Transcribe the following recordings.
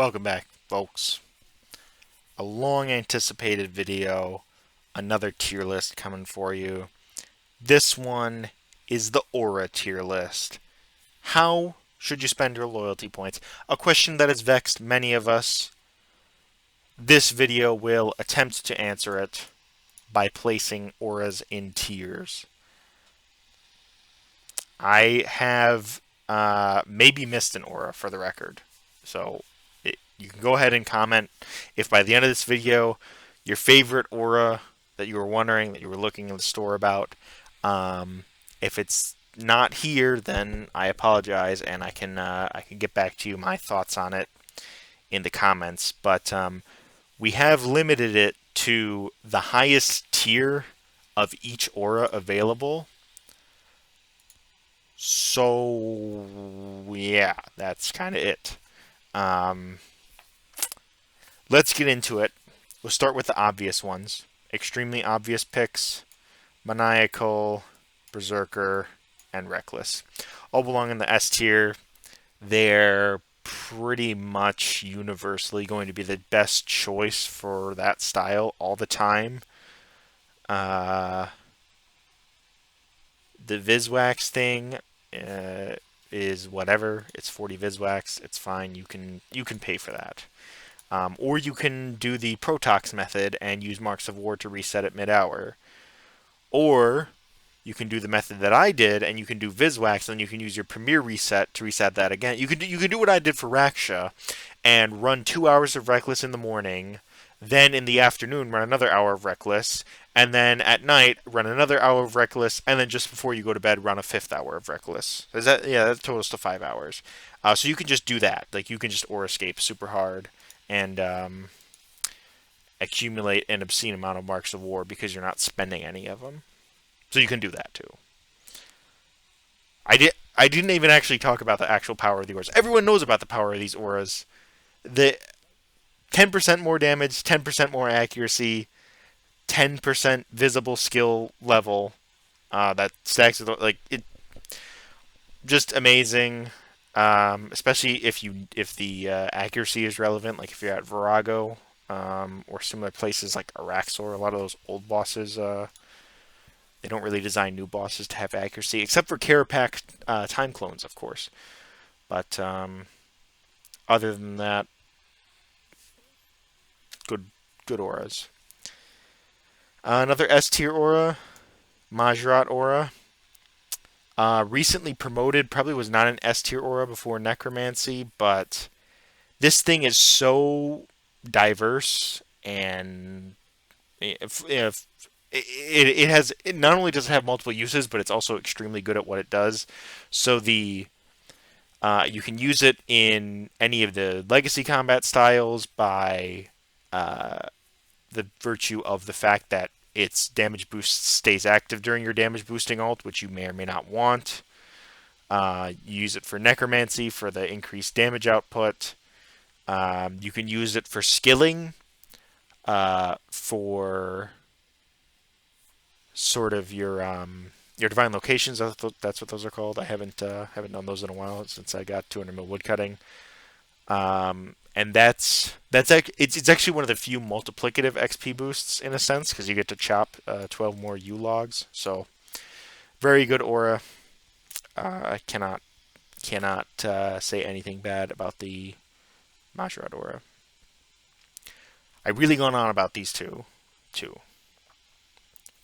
Welcome back, folks. A long anticipated video, another tier list coming for you. This one is the Aura tier list. How should you spend your loyalty points? A question that has vexed many of us. This video will attempt to answer it by placing auras in tiers. I have maybe missed an aura for the record. So you can go ahead and comment if by the end of this video your favorite aura that you were wondering, that you were looking in the store about, if it's not here, then I apologize, and I can get back to you my thoughts on it in the comments. But we have limited it to the highest tier of each aura available. So yeah, that's kind of it. Let's get into it. We'll start with the obvious ones. Extremely obvious picks: Maniacal, Berserker, and Reckless. All belong in the S tier. They're pretty much universally going to be the best choice for that style all the time. The Viswax thing is whatever. It's 40 Viswax. It's fine. You can pay for that. Or you can do the Protox method and use Marks of War to reset it mid-hour. Or you can do the method that I did, and you can do Viswax, and then you can use your Premier reset to reset that again. You can do what I did for Raksha, and run 2 hours of Reckless in the morning, then in the afternoon run another hour of Reckless, and then at night run another hour of Reckless, and then just before you go to bed run a 5th hour of Reckless. That totals to 5 hours. So you can just do that. Like, you can just RuneScape super hard and accumulate an obscene amount of Marks of War because you're not spending any of them. So you can do that too. I didn't even actually talk about the actual power of the auras. Everyone knows about the power of these auras. The 10% more damage, 10% more accuracy, 10% visible skill level. That stacks with, like, it. Just amazing. Especially if the accuracy is relevant, like if you're at Virago, or similar places like Araxor. A lot of those old bosses, they don't really design new bosses to have accuracy, except for Carapac time clones, of course. But other than that, good auras. Another S tier aura, Majrat aura. Recently promoted, probably was not an S tier aura before Necromancy, but this thing is so diverse, and it not only does it have multiple uses, but it's also extremely good at what it does. So you can use it in any of the legacy combat styles by the virtue of the fact that its damage boost stays active during your damage boosting ult, which you may or may not want. You use it for Necromancy for the increased damage output. You can use it for skilling, for sort of your divine locations. That's what those are called. I haven't done those in a while since I got 200 mil woodcutting. And it's actually one of the few multiplicative XP boosts in a sense, because you get to chop 12 more U logs. So very good aura. I cannot say anything bad about the Majrat aura. I've really gone on about these two,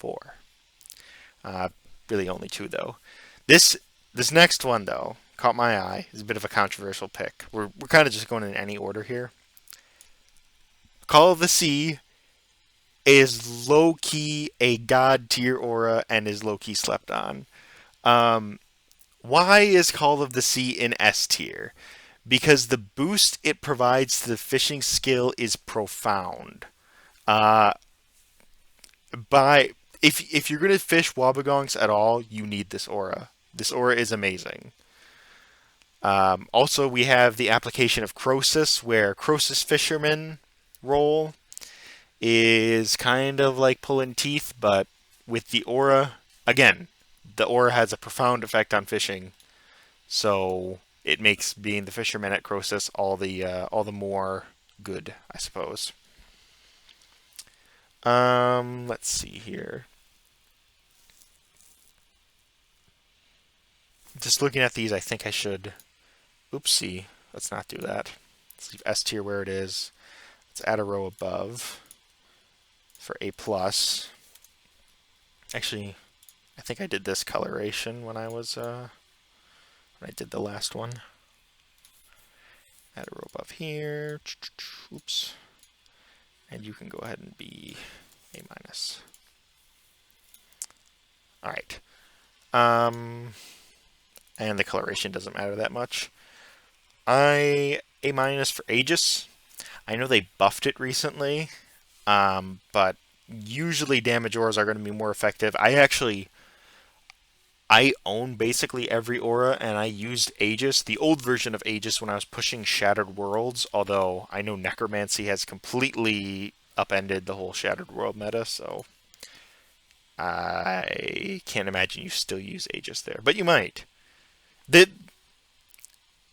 4. Really only 2 though. This next one though caught my eye. It's a bit of a controversial pick. We're kind of just going in any order here. Call of the Sea is low-key a god tier aura and is low-key slept on. Why is Call of the Sea in S tier? Because the boost it provides to the fishing skill is profound. If you're gonna fish Wobbegonks at all, you need this aura. This aura is amazing. Also, we have the application of Crosis, where Crosis Fisherman role is kind of like pulling teeth, but with the aura, again, the aura has a profound effect on fishing. So it makes being the fisherman at Croesus all the more good, I suppose. Let's see here. Just looking at these, I think I should. Oopsie. Let's not do that. Let's leave S tier where it is. Let's add a row above for A plus. Actually, I think I did this coloration when I was when I did the last one. Add a row above here. Oops. And you can go ahead and be A minus. All right. And the coloration doesn't matter that much. A minus for Aegis. I know they buffed it recently, but usually damage auras are going to be more effective. I own basically every aura, and I used Aegis, the old version of Aegis, when I was pushing Shattered Worlds, although I know Necromancy has completely upended the whole Shattered World meta, so I can't imagine you still use Aegis there. But you might. The,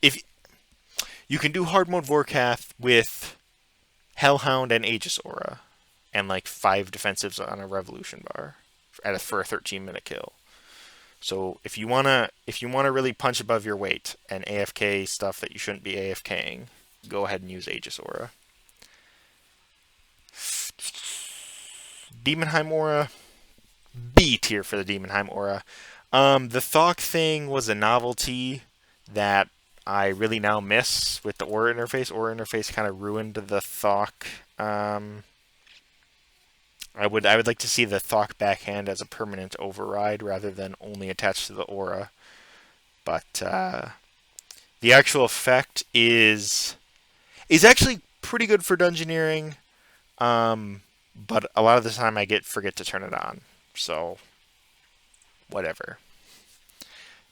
if you can do hard mode Vorkath with Hellhound and Aegis Aura, and like 5 defensives on a Revolution bar for a 13-minute kill. So if you wanna really punch above your weight and AFK stuff that you shouldn't be AFKing, go ahead and use Aegis Aura. Demonheim Aura, B tier for the Demonheim Aura. The Thok thing was a novelty that I really now miss with the Aura interface. Aura interface kind of ruined the Thok. I would like to see the Thok backhand as a permanent override rather than only attached to the aura. But the actual effect is actually pretty good for dungeoneering. But a lot of the time I forget to turn it on. So whatever.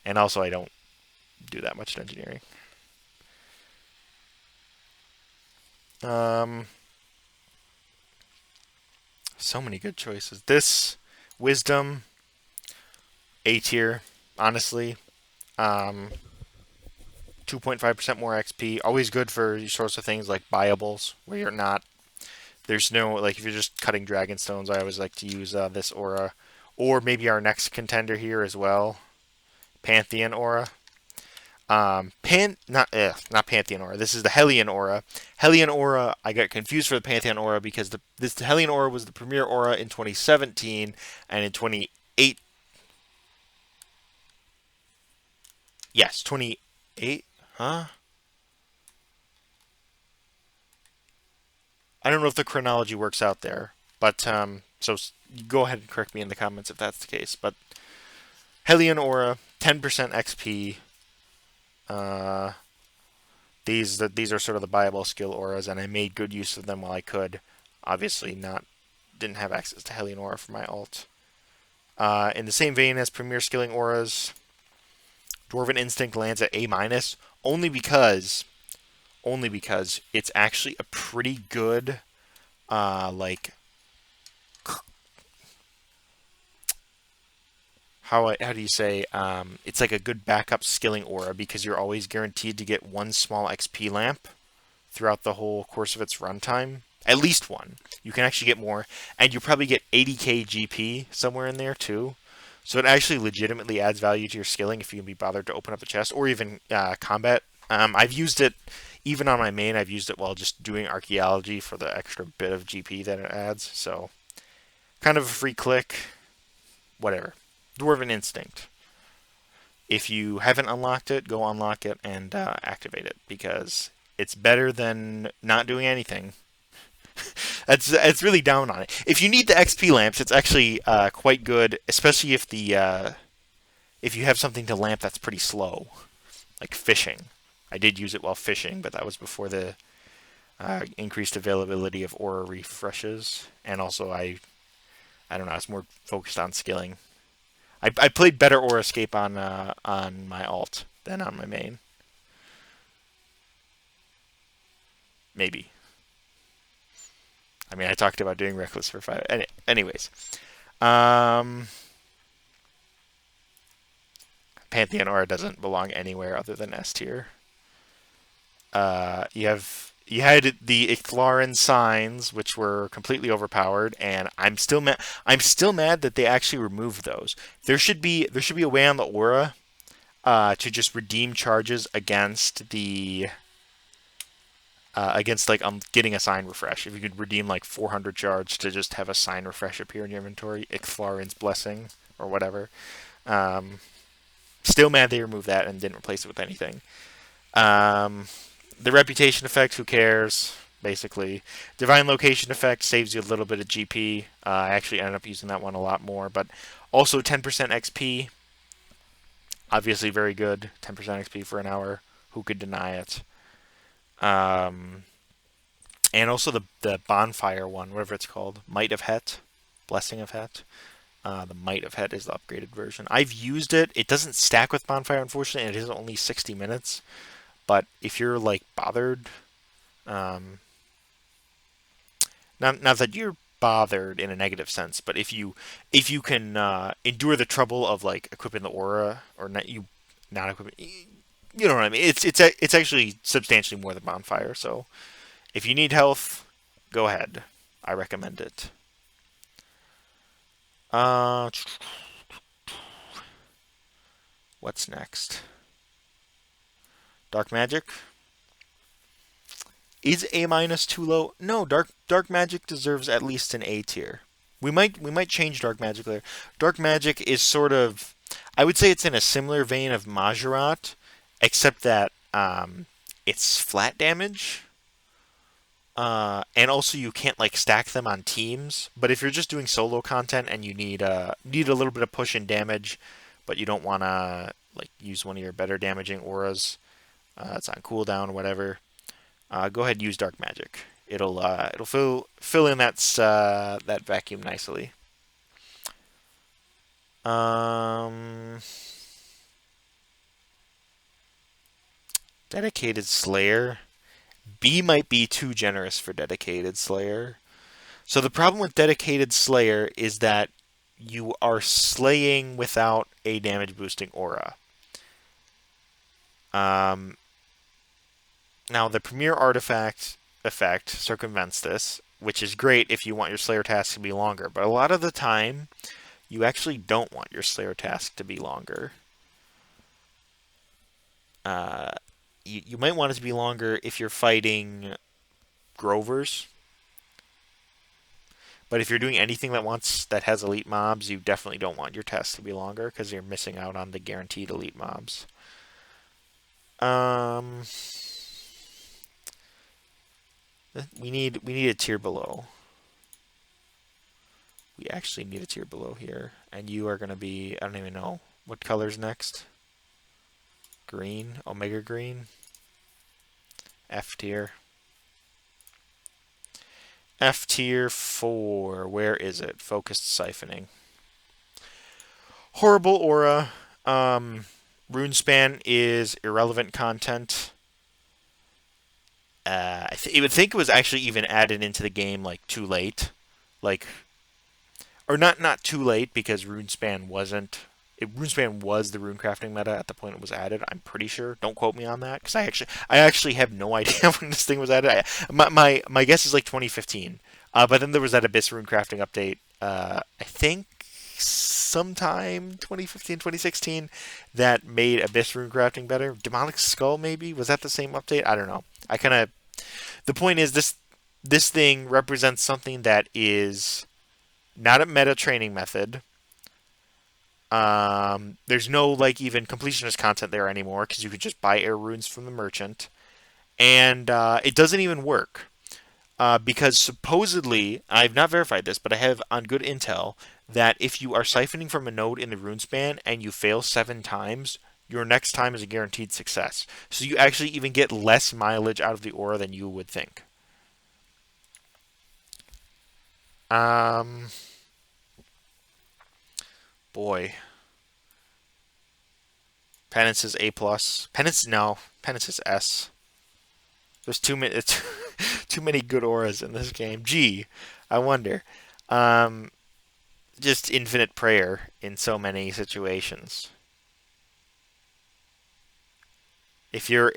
And also I don't do that much dungeoneering. So many good choices. This Wisdom, A tier, honestly. 2.5% more XP. Always good for sorts of things like buyables, where you're not. There's no, like, if you're just cutting dragon stones, I always like to use this aura. Or maybe our next contender here as well, Pantheon Aura. Not Pantheon Aura. This is the Hellion Aura. Hellion Aura, I got confused for the Pantheon Aura because this Hellion Aura was the premier aura in 2017, and in 28. Yes, 28. Huh? I don't know if the chronology works out there, but so go ahead and correct me in the comments if that's the case. But Hellion Aura, 10% XP. These are sort of the buyable skill auras, and I made good use of them while I could. Obviously, didn't have access to Hellion Aura for my alt. In the same vein as Premier Skilling auras, Dwarven Instinct lands at A minus only because it's actually a pretty good like how do you say it's like a good backup skilling aura because you're always guaranteed to get one small XP lamp throughout the whole course of its runtime. At least one. You can actually get more, and you probably get 80k GP somewhere in there too. So it actually legitimately adds value to your skilling if you can be bothered to open up the chest or even combat. I've used it even on my main. I've used it while just doing archaeology for the extra bit of GP that it adds. So kind of a free click. Whatever. Dwarven Instinct. If you haven't unlocked it, go unlock it and activate it because it's better than not doing anything. It's really down on it. If you need the XP lamps, it's actually quite good, especially if if you have something to lamp that's pretty slow, like fishing. I did use it while fishing, but that was before the increased availability of aura refreshes, and also I don't know, I was more focused on skilling. I played better RuneScape on my alt than on my main. Maybe. I mean, I talked about doing Reckless for 5. Anyways. Pantheon Aura doesn't belong anywhere other than S tier. You had the Icthlaran signs, which were completely overpowered, and I'm still mad. I'm still mad that they actually removed those. There should be a way on the aura to just redeem charges against the against like getting a sign refresh. If you could redeem like 400 charge to just have a sign refresh appear in your inventory, Icthlaran's blessing or whatever. Um, Still mad they removed that and didn't replace it with anything. Um, the reputation effect, who cares? Basically, divine location effect saves you a little bit of GP. I actually ended up using that one a lot more, but also 10% XP. Obviously, very good. 10% XP for an hour. Who could deny it? Um, and also the bonfire one, whatever it's called, Might of Het, Blessing of Het. The Might of Het is the upgraded version. I've used it. It doesn't stack with bonfire, unfortunately, and it is only 60 minutes. But if you're like bothered, um, not that you're bothered in a negative sense, but if you can endure the trouble of like equipping the aura or not equipping, you know what I mean. It's actually substantially more than bonfire. So if you need health, go ahead. I recommend it. Uh, what's next? Dark magic. Is A minus too low? No, dark magic deserves at least an A tier. We might change dark magic later. Dark magic is sort of, I would say it's in a similar vein of Majorat, except that it's flat damage. And also you can't like stack them on teams. But if you're just doing solo content and you need a little bit of push and damage, but you don't want to like use one of your better damaging auras, it's on cooldown or whatever. Go ahead and use dark magic. It'll fill in that vacuum nicely. Um, Dedicated Slayer. B might be too generous for Dedicated Slayer. So the problem with Dedicated Slayer is that you are slaying without a damage boosting aura. Um, Now the Premier Artifact effect circumvents this, which is great if you want your Slayer task to be longer. But a lot of the time, you actually don't want your Slayer task to be longer. Uh, you might want it to be longer if you're fighting Grovers. But if you're doing anything that has elite mobs, you definitely don't want your task to be longer because you're missing out on the guaranteed elite mobs. Um, we need a tier below. We actually need a tier below here, and you are gonna be, I don't even know what color's next. Green, Omega Green, F tier. F tier 4. Where is it? Focused siphoning. Horrible aura. Runespan is irrelevant content. I would think it was actually even added into the game like too late, like, or not too late because Runespan wasn't. Runespan was the rune crafting meta at the point it was added. I'm pretty sure. Don't quote me on that because I actually have no idea when this thing was added. My guess is like 2015. But then there was that Abyss rune crafting update. I think sometime 2015, 2016 that made Abyss rune crafting better. Demonic Skull maybe was that the same update? I don't know. I kind of the point is this thing represents something that is not a meta training method. There's no like even completionist content there anymore because you could just buy air runes from the merchant, and it doesn't even work because supposedly I've not verified this, but I have on good intel that if you are siphoning from a node in the rune span and you fail 7 times, your next time is a guaranteed success. So you actually even get less mileage out of the aura than you would think. Um, Boy, Penance is A plus. Penance no, Penance is S. There's too many too many good auras in this game. G, I wonder. Um, just infinite prayer in so many situations. If you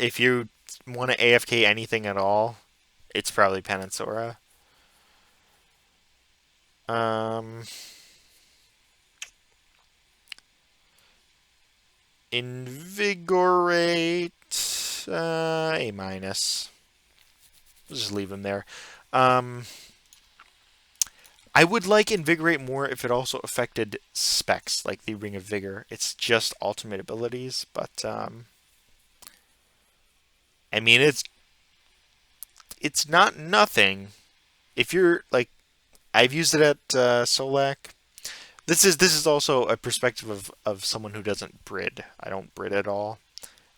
want to AFK anything at all, it's probably Penance Aura. Um, Invigorate, A minus. We'll just leave him there. Um, I would like Invigorate more if it also affected specs, like the Ring of Vigor. It's just ultimate abilities, but I mean it's not nothing. If you're like, I've used it at Solak. This is also a perspective of someone who doesn't Brid. I don't Brid at all.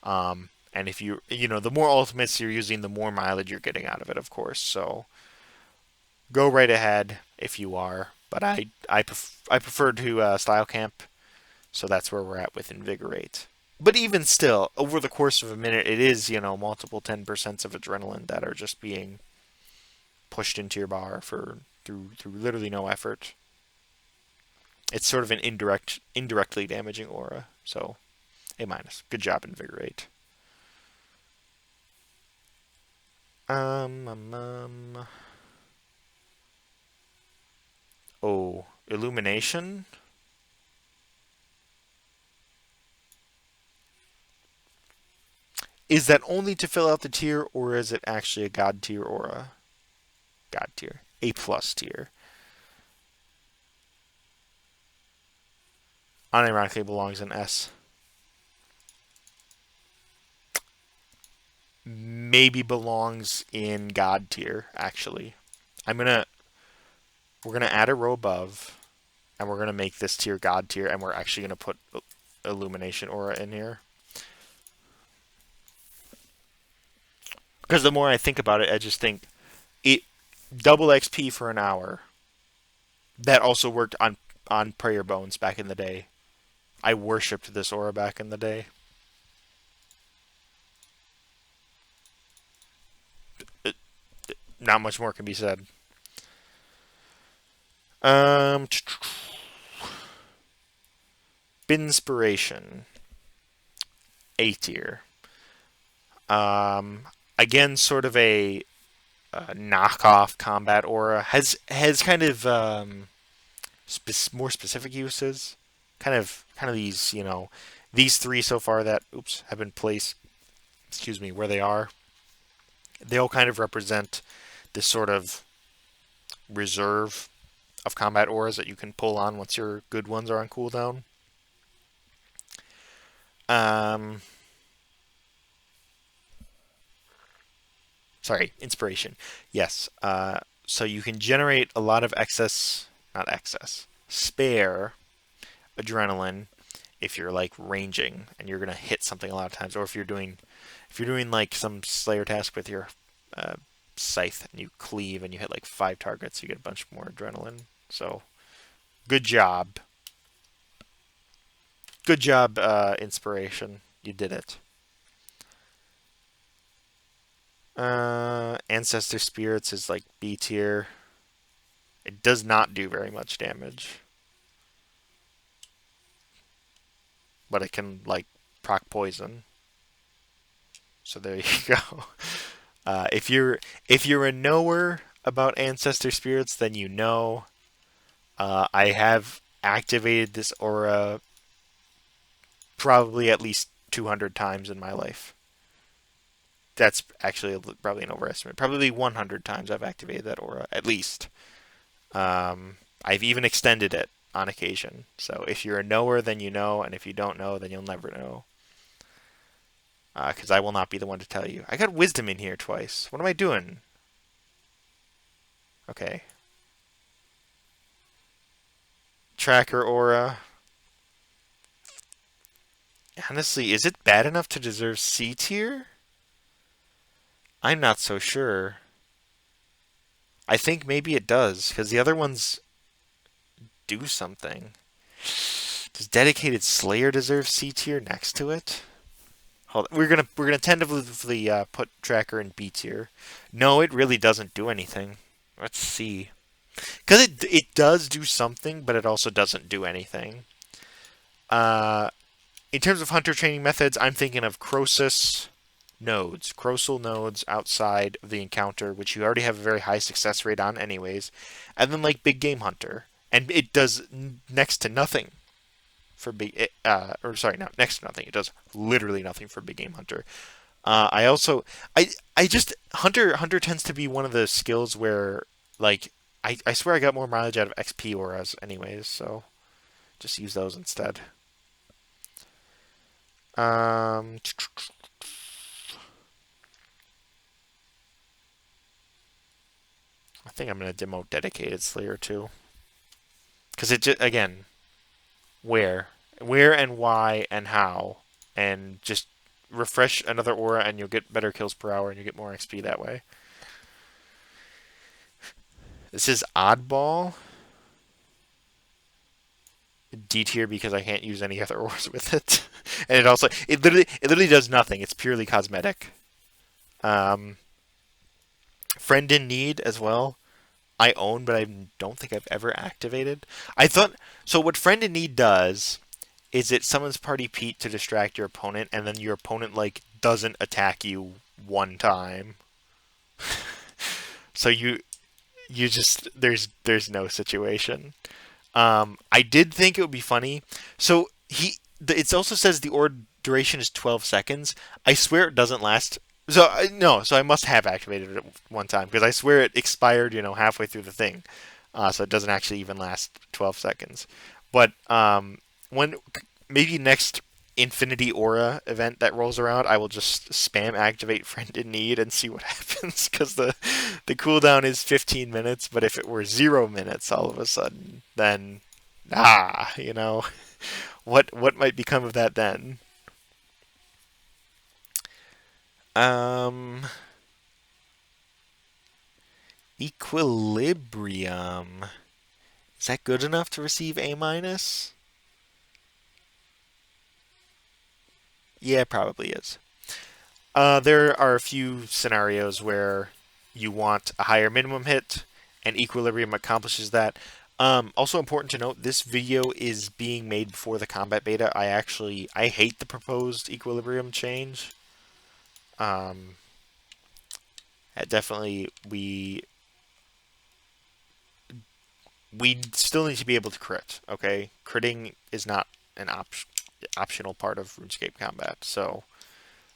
And if the more ultimates you're using, the more mileage you're getting out of it, of course. So go right ahead if you are. But I prefer to style camp, so that's where we're at with Invigorate. But even still, over the course of a minute, it is multiple 10% of adrenaline that are just being pushed into your bar for through literally no effort. It's sort of an indirectly damaging aura. So A minus. Good job, Invigorate. Um, um, um. Oh, Illumination. Is that only to fill out the tier, or is it actually a God tier aura? God tier. A plus tier. Unironically belongs in S. Maybe belongs in God tier, actually. We're gonna add a row above, and we're gonna make this tier God tier, and we're actually gonna put Illumination aura in here. Because the more I think about it, I just think it double XP for an hour. That also worked on Prayer Bones back in the day. I worshipped this aura back in the day. Not much more can be said. Um, Inspiration, A tier. Um, Again, sort of a knockoff combat aura. Has kind of more specific uses. Kind of these these three so far that have been placed. Excuse me, where they are. They all kind of represent this sort of reserve of combat auras that you can pull on once your good ones are on cooldown. Um, Sorry, inspiration. Yes. So you can generate a lot of not excess, spare adrenaline if you're like ranging and you're gonna hit something a lot of times, or if you're doing like some Slayer task with your uh, scythe and you cleave and you hit like 5 targets, you get a bunch more adrenaline. So good job, good job, inspiration. You did it. Ancestor Spirits is like B tier. It does not do very much damage, but it can like proc poison. So there you go. If you're a knower about Ancestor Spirits, then you know. I have activated this aura probably at least 200 times in my life. That's actually probably an overestimate. Probably 100 times I've activated that aura, at least. I've even extended it on occasion. So if you're a knower, then you know, and if you don't know, then you'll never know. Because I will not be the one to tell you. I got wisdom in here twice. What am I doing? Okay. Tracker aura. Honestly, is it bad enough to deserve C tier? I'm not so sure. I think maybe it does, because the other ones do something. Does Dedicated Slayer deserve C tier next to it? Hold on. We're gonna tentatively put Tracker in B tier. No, it really doesn't do anything. Let's see. Because it does do something, but it also doesn't do anything. Uh, in terms of hunter training methods, I'm thinking of Croesus, nodes, Crosal nodes outside of the encounter, which you already have a very high success rate on anyways, and then like Big Game Hunter, and it does next to nothing for big, or sorry, not next to nothing. It does literally nothing for Big Game Hunter. I also, I just Hunter tends to be one of the skills where like I swear I got more mileage out of XP auras anyways, so just use those instead. Um, I think I'm gonna demo dedicated Slayer too, because it just again where, and why and how, and just refresh another aura and you'll get better kills per hour and you get more XP that way. This is oddball. D tier because I can't use any other auras with it, and it literally does nothing. It's purely cosmetic. Um, Friend in Need as well. I own, but I don't think I've ever activated. I thought so. What Friend in Need does is it summons Party Pete to distract your opponent, and then your opponent like doesn't attack you one time. So you just there's no situation. I did think it would be funny. So it also says the orb duration is 12 seconds. I swear it doesn't last. So no, so I must have activated it one time because I swear it expired, halfway through the thing. So it doesn't actually even last 12 seconds. But when maybe next Infinity Aura event that rolls around, I will just spam activate Friend in Need and see what happens because the cooldown is 15 minutes. But if it were 0 minutes all of a sudden, then what might become of that then? Um, Equilibrium. Is that good enough to receive A minus? Yeah, it probably is. There are a few scenarios where you want a higher minimum hit, and Equilibrium accomplishes that. Also important to note, this video is being made before the combat beta. I hate the proposed Equilibrium change. Definitely we still need to be able to crit. Okay, critting is not an optional part of RuneScape combat. So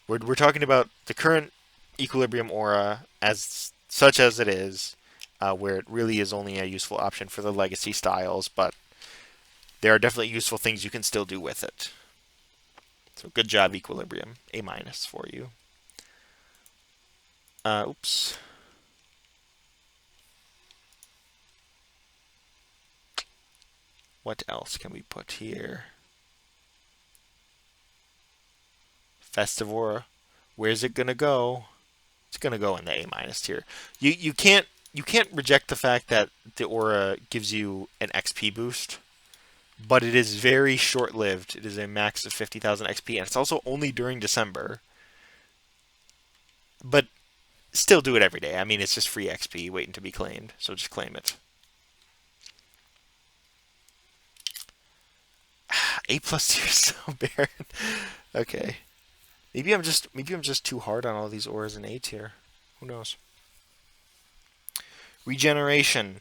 we're talking about the current Equilibrium aura as such as it is, where it really is only a useful option for the legacy styles, but there are definitely useful things you can still do with it. So good job, Equilibrium. A minus for you. Oops. What else can we put here? Festivora. Where's it gonna go? It's gonna go in the A minus tier. You can't reject the fact that the aura gives you an XP boost, but it is very short lived. It is a max of 50,000 XP, and it's also only during December. But still do it every day. I mean, it's just free XP waiting to be claimed, so just claim it. A plus tier is so barren. Okay. Maybe I'm just too hard on all these auras in A tier. Who knows? Regeneration.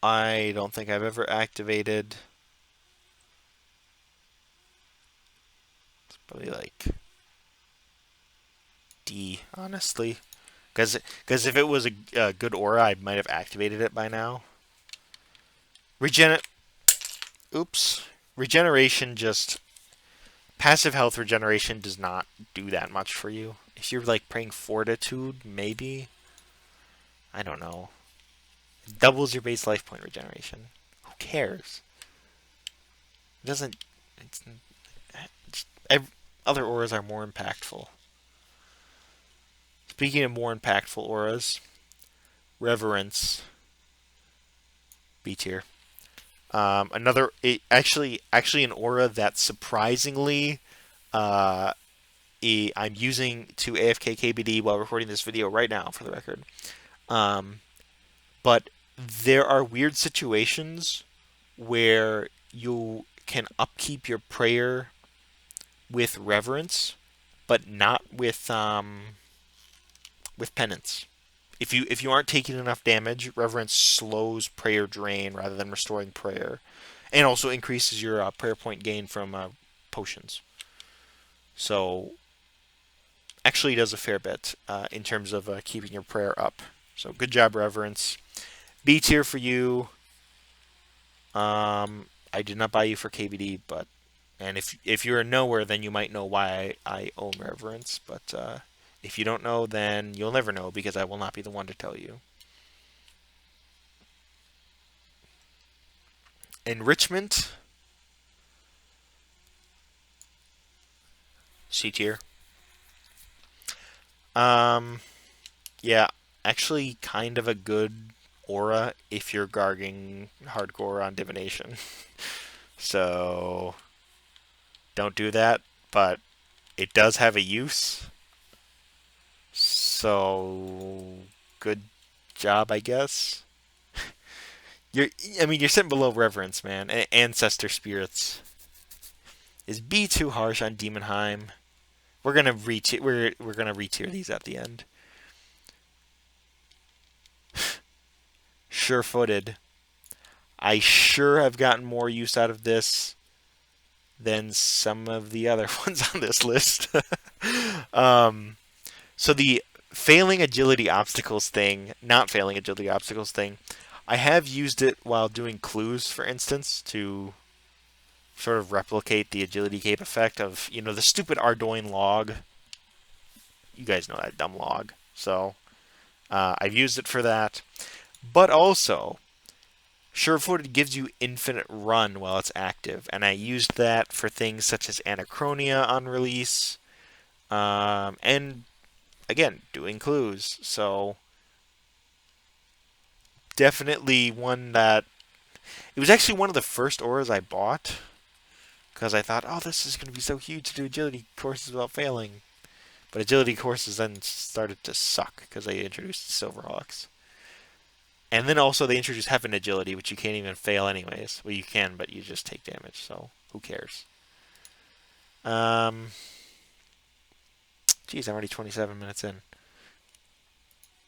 I don't think I've ever activated. It's probably like D, honestly. Because if it was a good aura, I might have activated it by now. Oops. Regeneration just... Passive health regeneration does not do that much for you. If you're like praying Fortitude, maybe. I don't know. It doubles your base life point regeneration. Who cares? It doesn't... other auras are more impactful. Speaking of more impactful auras, Reverence, B tier. Actually an aura that surprisingly, I'm using to AFK KBD while recording this video right now, for the record. But there are weird situations where you can upkeep your prayer with Reverence, but not with penance. If you aren't taking enough damage, Reverence slows prayer drain rather than restoring prayer, and also increases your prayer point gain from potions. So actually does a fair bit in terms of keeping your prayer up. So good job, Reverence. B tier for you. I did not buy you for KBD, but and if you're a knower, then you might know why I own Reverence. But if you don't know, then you'll never know because I will not be the one to tell you. Enrichment, C tier. Um, yeah, actually, kind of a good aura if you're garging hardcore on divination. So don't do that, but it does have a use. So good job, I guess. You're, I mean, you're sitting below reverence, man. Ancestor spirits. Is B too harsh on Demonheim? We're gonna retier these at the end. Sure-footed. I sure have gotten more use out of this than some of the other ones on this list. um, so the failing agility obstacles thing, not failing agility obstacles thing, I have used it while doing clues, for instance, to sort of replicate the agility cape effect of, the stupid Ardoin log. You guys know that dumb log. So I've used it for that. But also, Sure-footed gives you infinite run while it's active, and I used that for things such as Anachronia on release, and again, doing clues. So definitely one that it was actually one of the first auras I bought because I thought, oh, this is going to be so huge to do agility courses without failing. But agility courses then started to suck because they introduced Silverhawks. And then also they introduced Heaven Agility, which you can't even fail anyways. Well, you can, but you just take damage, so who cares? Geez, I'm already 27 minutes in.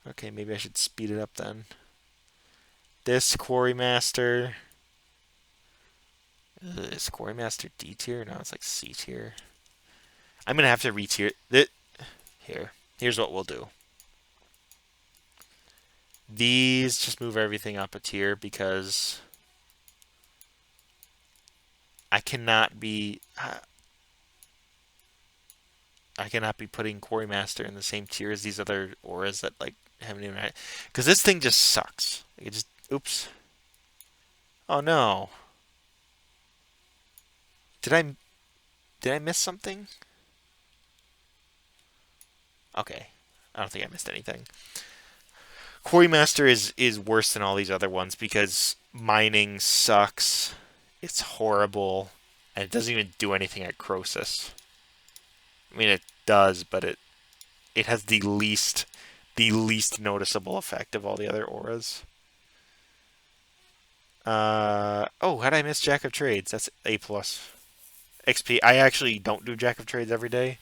Okay, maybe I should speed it up then. This Quarry Master. Is Quarry Master D tier? No, it's like C tier. I'm gonna have to re-tier it. Here's what we'll do. These just move everything up a tier because I cannot be putting Quarry Master in the same tier as these other auras that like haven't even had, because this thing just sucks. It just oops. Oh no. Did I miss something? Okay. I don't think I missed anything. Quarry Master is worse than all these other ones because mining sucks. It's horrible, and it doesn't even do anything at Croesus. I mean, it does, but it has the least noticeable effect of all the other auras. Oh, how'd I miss Jack of Trades? That's A plus XP. I actually don't do Jack of Trades every day,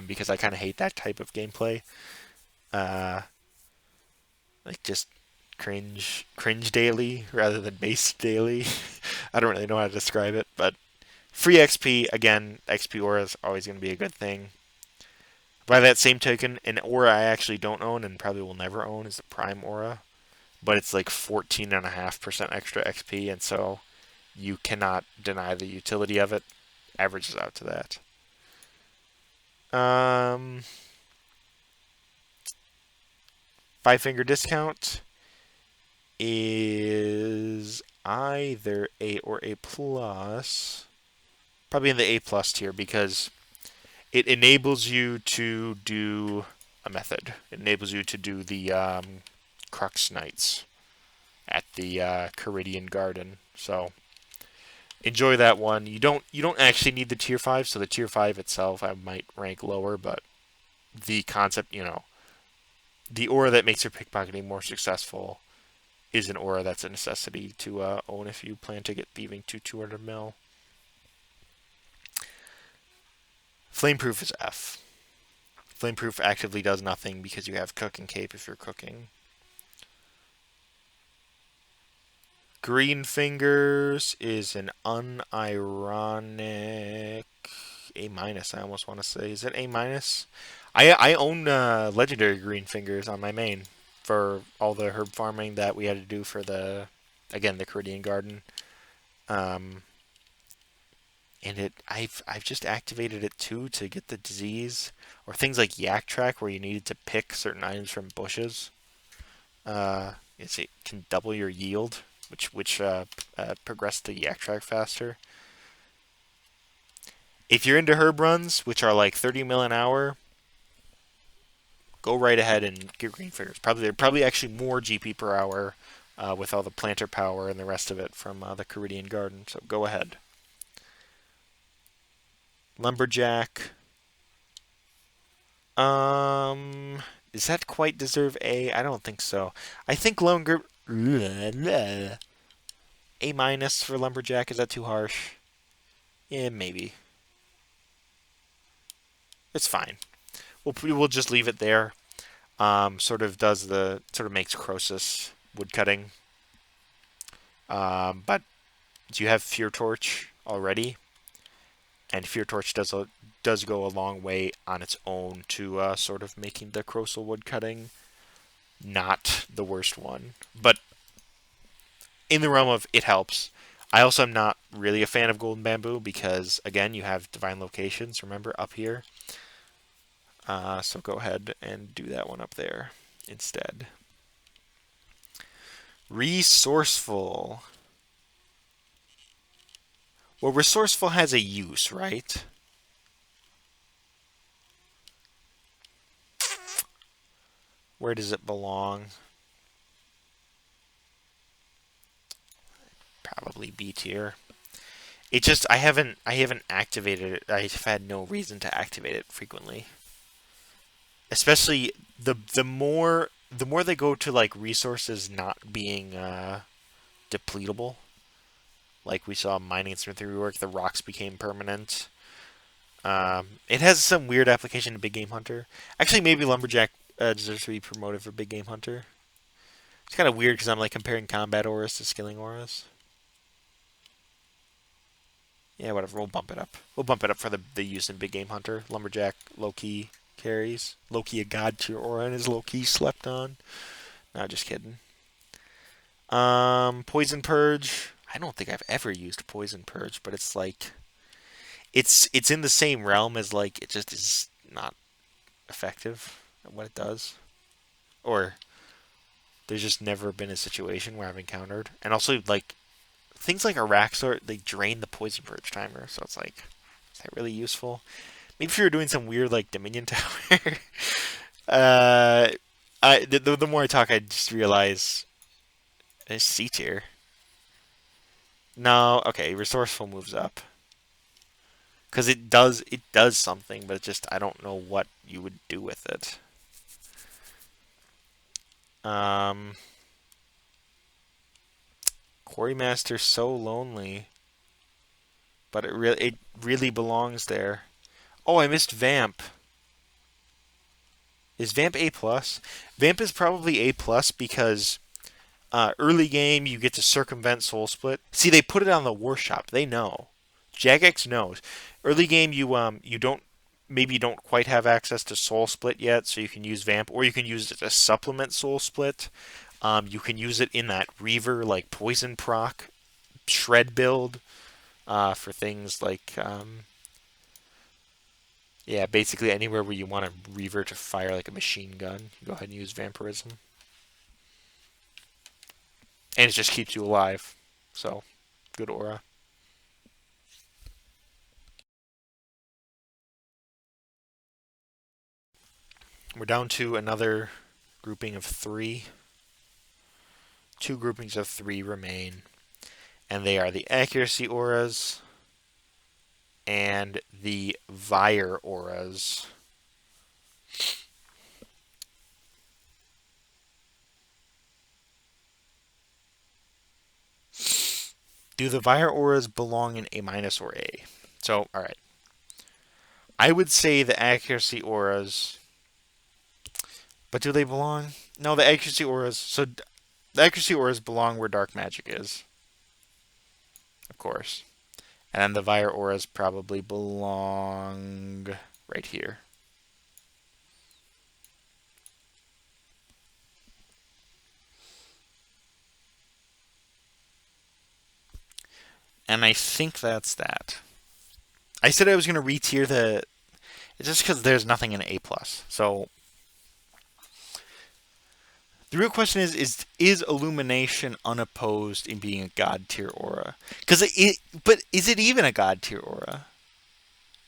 because I kind of hate that type of gameplay. Uh, like just cringe daily rather than base daily. I don't really know how to describe it, but free XP again. XP aura is always going to be a good thing. By that same token, an aura I actually don't own and probably will never own is the Prime aura, but it's like 14.5% extra XP, and so you cannot deny the utility of it. Averages out to that. Five finger discount is either A or A plus. Probably in the A plus tier because it enables you to do a method. It enables you to do the Crux Knights at the Caridian Garden. So enjoy that one. You don't actually need the tier 5, so the tier 5 itself I might rank lower, but the concept, the aura that makes your pickpocketing more successful is an aura that's a necessity to own if you plan to get thieving to 200 mil. Flameproof is F. Flameproof actively does nothing because you have Cooking Cape if you're cooking. Green Fingers is an unironic A minus. I almost want to say, is it A minus? I own legendary Green Fingers on my main for all the herb farming that we had to do for the Caridian Garden. Um, and I've just activated it too to get the disease or things like Yak Track where you needed to pick certain items from bushes. It can double your yield, which progress the Yak Track faster. If you're into herb runs, which are like 30 mil an hour, go right ahead and get Green Fingers. They're probably actually more GP per hour with all the planter power and the rest of it from the Caridian Garden. So go ahead. Lumberjack. Does that quite deserve A? I don't think so. I think A minus for Lumberjack. Is that too harsh? Yeah, maybe. It's fine. We'll just leave it there. Sort of makes Croesus woodcutting. But you have Fear Torch already, and Fear Torch does go a long way on its own to sort of making the Croesus woodcutting not the worst one. But in the realm of it helps. I also am not really a fan of Golden Bamboo because, again, you have Divine Locations, remember, up here. So go ahead and do that one up there instead. Resourceful. Well, resourceful has a use, right? Where does it belong? Probably B tier. It just I haven't activated it. I've had no reason to activate it frequently. Especially the more they go to like resources not being depletable, like we saw mining and smithing rework, the rocks became permanent. It has some weird application to Big Game Hunter. Actually, maybe Lumberjack deserves to be promoted for Big Game Hunter. It's kind of weird because I'm like comparing combat auras to skilling auras. Yeah, whatever. We'll bump it up. We'll bump it up for the use in Big Game Hunter. Lumberjack, low-key carries. Low-key a god tier aura and is low-key slept on. No, just kidding. Poison Purge. I don't think I've ever used Poison Purge, but it's like it's in the same realm as like it just is not effective at what it does. Or there's just never been a situation where I've encountered. And also like things like Araxor, they drain the Poison Purge timer, so it's like, is that really useful? Maybe if you were doing some weird like Dominion Tower. The more I talk, I just realize it's C tier. No, okay, resourceful moves up because it does something, but it just I don't know what you would do with it. Um, Quarrymaster so lonely, but it really belongs there. Oh, I missed Vamp. Is Vamp A plus? Vamp is probably A plus because early game you get to circumvent Soul Split. See, they put it on the Workshop. They know. Jagex knows. Early game you don't maybe you don't quite have access to Soul Split yet, so you can use Vamp, or you can use it to supplement Soul Split. You can use it in that Reaver like Poison proc Shred build for things like yeah, basically anywhere where you want a Reaver to fire like a machine gun, you go ahead and use Vampirism. And it just keeps you alive. So, good aura. We're down to another grouping of 3. 2 groupings of 3 remain. And they are the Accuracy auras and the Vire auras. Do the Vire auras belong in A minus or A? So, alright. I would say the Accuracy auras But do they belong? No, the accuracy auras. So the accuracy auras belong where dark magic is, of course. And then the Vire auras probably belong right here. And I think that's that. I said I was going to re-tier the. It's just because there's nothing in A plus. So the real question is illumination unopposed in being a god tier aura? But is it even a god tier aura?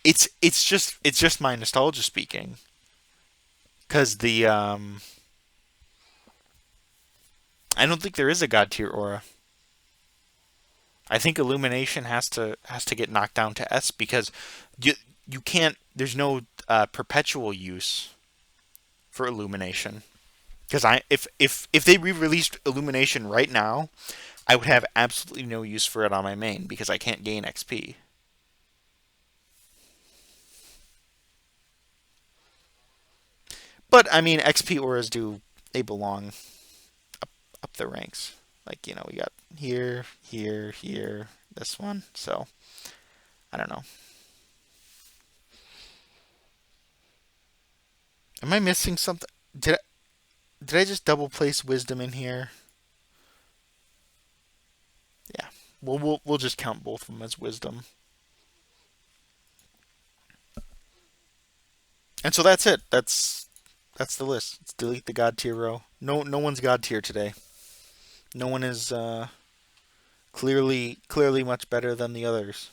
It's just my nostalgia speaking. Because I don't think there is a god tier aura. I think illumination has to get knocked down to S because you you can't. There's no perpetual use for illumination. Because if they re-released illumination right now, I would have absolutely no use for it on my main because I can't gain XP. But I mean, XP auras do they belong up the ranks. Like we got here, here, here, this one. So I don't know. Am I missing something? Did I just double place wisdom in here? Yeah. Well, we'll just count both of them as wisdom. And so that's it. That's the list. Let's delete the god tier row. No one's god tier today. No one is clearly much better than the others.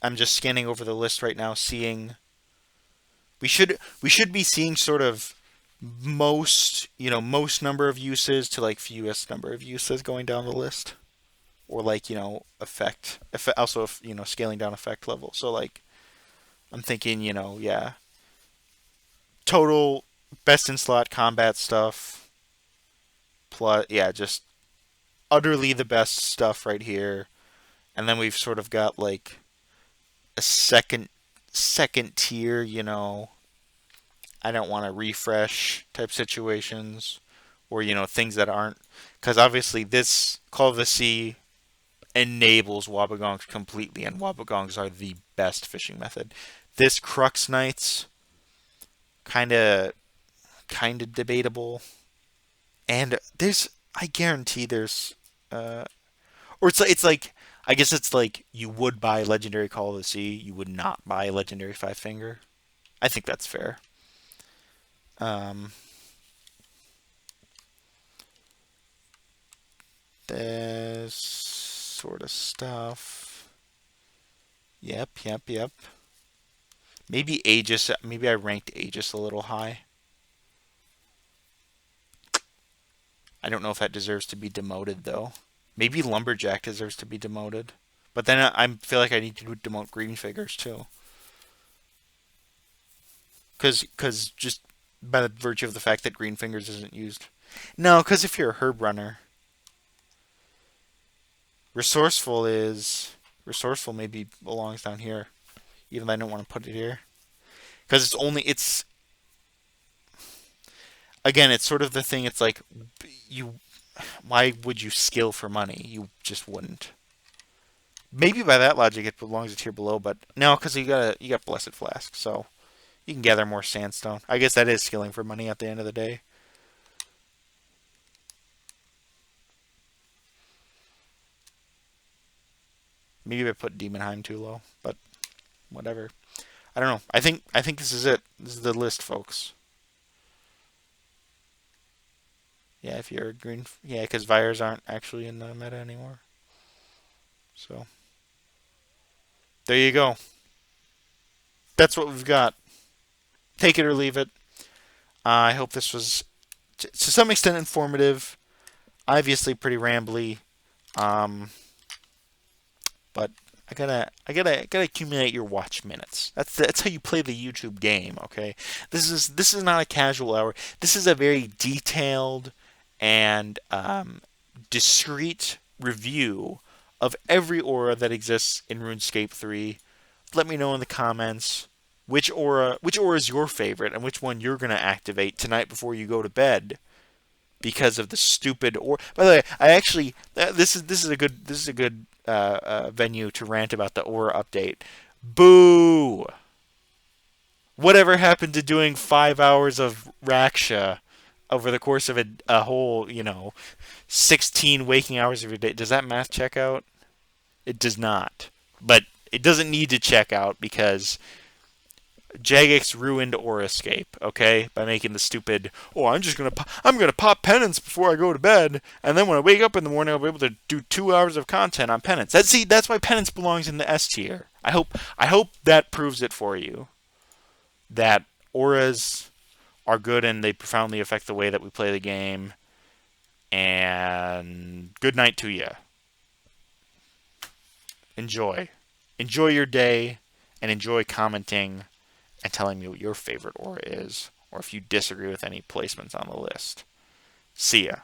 I'm just scanning over the list right now, seeing we should be seeing sort of most number of uses to like fewest number of uses going down the list, or like effect also scaling down effect level. So like I'm thinking yeah, total best in slot combat stuff plus yeah, just utterly the best stuff right here, and then we've sort of got like a second tier, I don't want to refresh type situations, or things that aren't, because obviously this Call of the Sea enables Wobbegongs completely, and Wobbegongs are the best fishing method. This Crux Knights kind of debatable, and I guarantee there's or it's like I guess it's like you would buy Legendary Call of the Sea, you would not buy Legendary Five Finger. I think that's fair. Um, this sort of stuff. Yep. Maybe Aegis. Maybe I ranked Aegis a little high. I don't know if that deserves to be demoted though. Maybe Lumberjack deserves to be demoted. But then I feel like I need to demote Green Figures too. Cause just by the virtue of the fact that Green Fingers isn't used. No, because if you're a herb runner, resourceful is resourceful maybe belongs down here, even though I don't want to put it here because it's again it's sort of the thing. It's like you why would you skill for money? You just wouldn't. Maybe by that logic it belongs a tier below, but no, because you got Blessed Flask, so you can gather more sandstone. I guess that is skilling for money at the end of the day. Maybe I put Demonheim too low, but whatever. I don't know. I think this is it. This is the list, folks. Yeah, if you're a green, yeah, because Vires aren't actually in the meta anymore. So there you go. That's what we've got. Take it or leave it. I hope this was to some extent informative. Obviously, pretty rambly. Um, but I gotta accumulate your watch minutes. That's how you play the YouTube game. Okay, this is not a casual hour. This is a very detailed and discreet review of every aura that exists in RuneScape 3. Let me know in the comments which aura is your favorite and which one you're going to activate tonight before you go to bed because of the stupid aura. By the way, I actually this is a good venue to rant about the aura update. Boo! Whatever happened to doing 5 hours of Raksha over the course of a whole, 16 waking hours of your day? Does that math check out? It does not. But it doesn't need to check out because Jagex ruined AURAScape, okay, by making the stupid, I'm gonna pop penance before I go to bed, and then when I wake up in the morning, I'll be able to do 2 hours of content on penance. That's why penance belongs in the S tier. I hope that proves it for you. That auras are good and they profoundly affect the way that we play the game. And good night to you. Enjoy your day, and enjoy commenting and telling me what your favorite aura is, or if you disagree with any placements on the list. See ya.